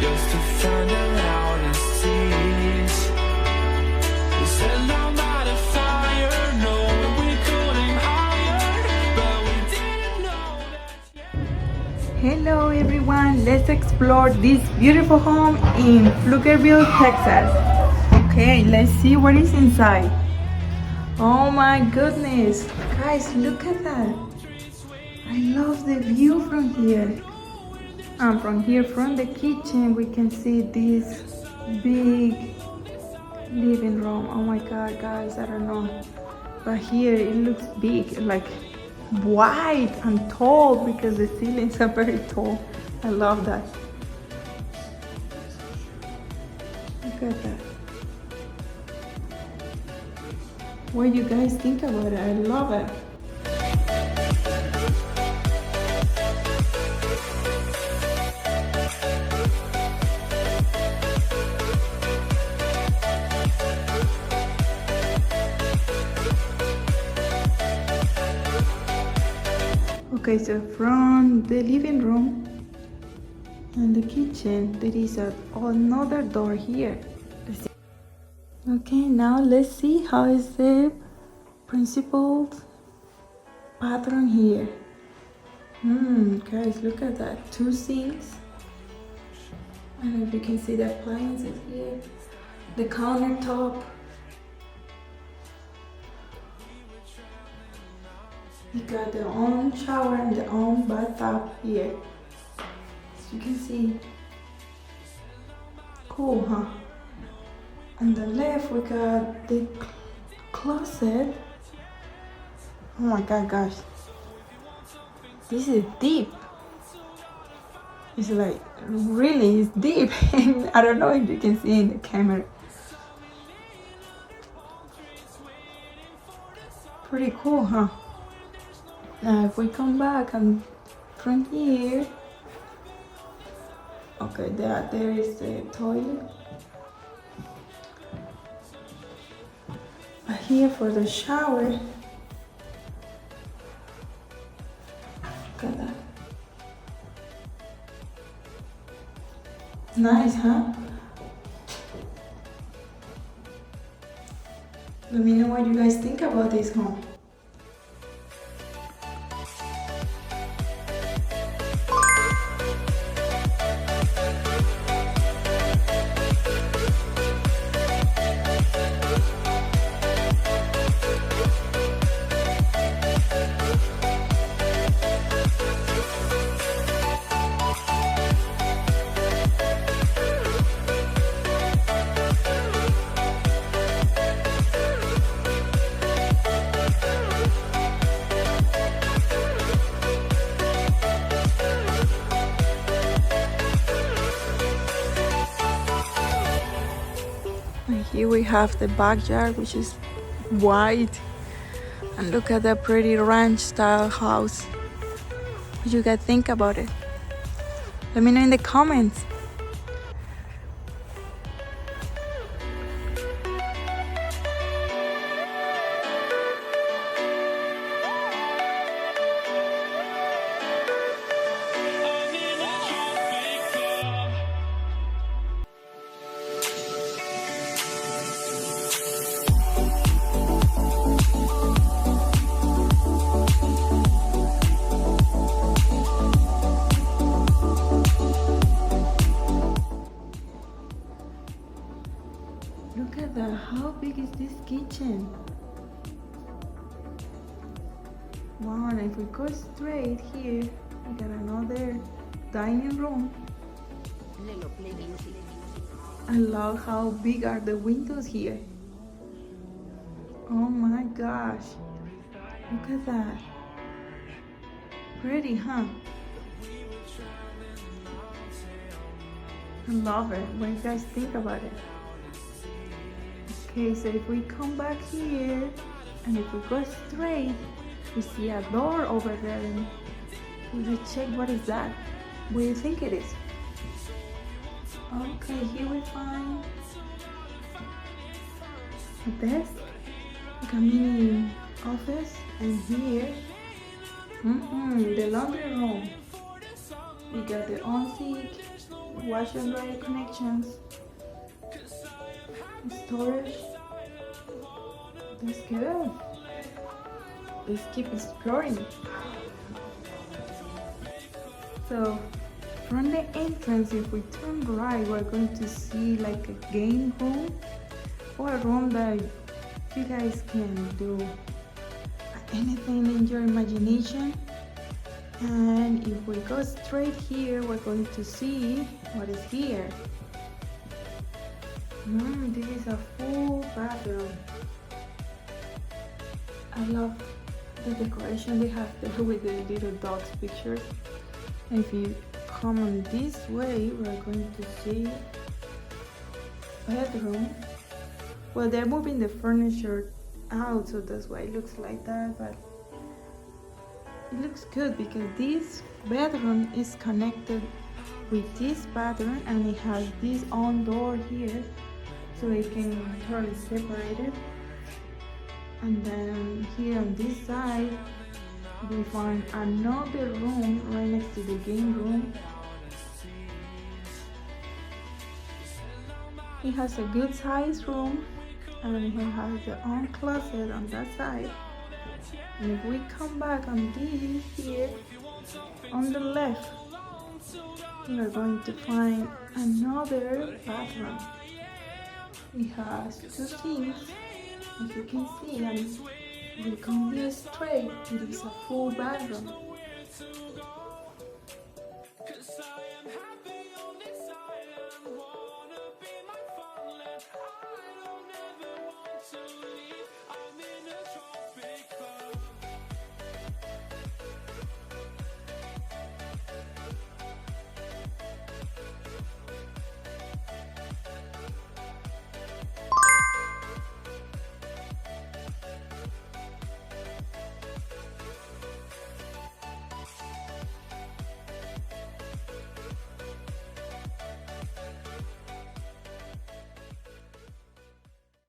just to find out how to cease. We said no matter fire, no, we couldn't hire, but we didn't know that. Hello everyone, let's explore this beautiful home in Pflugerville, Texas. Okay, let's see what is inside. Oh my goodness, guys, look at that. I love the view from here. From the kitchen, we can see this big living room. Oh my god, guys, I don't know, but here it looks big, like wide and tall, because the ceilings are very tall. I love that. Look at that. What do you guys think about it? I love it. Okay, so from the living room and the kitchen, there is another door here. Okay, now let's see how is the principal bathroom here. Guys, look at that. 2 sinks. I don't know if you can see the appliances here. The countertop. You got their own shower and their own bathtub here. As you can see. Cool, huh? On the left, we got the closet. Oh my god, gosh. This is deep. It's like, really, it's deep. I don't know if you can see in the camera. Pretty cool, huh? Now, if we come back and from here, okay, there is the toilet. But here for the shower, look at that. Nice, huh? Let me know what you guys think about this home. Here we have the backyard, which is wide, and look at that pretty ranch style house. What you guys think about it? Let me know in the comments. Look at that, how big is this kitchen? Wow, and if we go straight here, we got another dining room. I love how big are the windows here. Oh my gosh, look at that. Pretty, huh? I love it. What do you guys think about it? Okay, so if we come back here and if we go straight, we see a door over there, and we check what is that. What do you think it is? Okay, here we find a desk, like a mini office, and here, the laundry room. We got the ensuite, wash and dryer connections, storage. That's good. Let's keep exploring. So from the entrance, if we turn right, we're going to see like a game room or a room that you guys can do anything in your imagination. And if we go straight here, we're going to see what is here. This is a full bathroom. I love the decoration they have there with the little dog's pictures. And if you come on this way, we're going to see bedroom. Well, they're moving the furniture out, so that's why it looks like that, but it looks good because this bedroom is connected with this bathroom, and it has this own door here, so they can totally separate it. And then here on this side, we find another room right next to the game room. It has a good size room, and it has their own closet on that side. And if we come back on this here, on the left, we are going to find another bathroom. It has 2 sinks, as you can see, and if we come here straight, it is a full bathroom.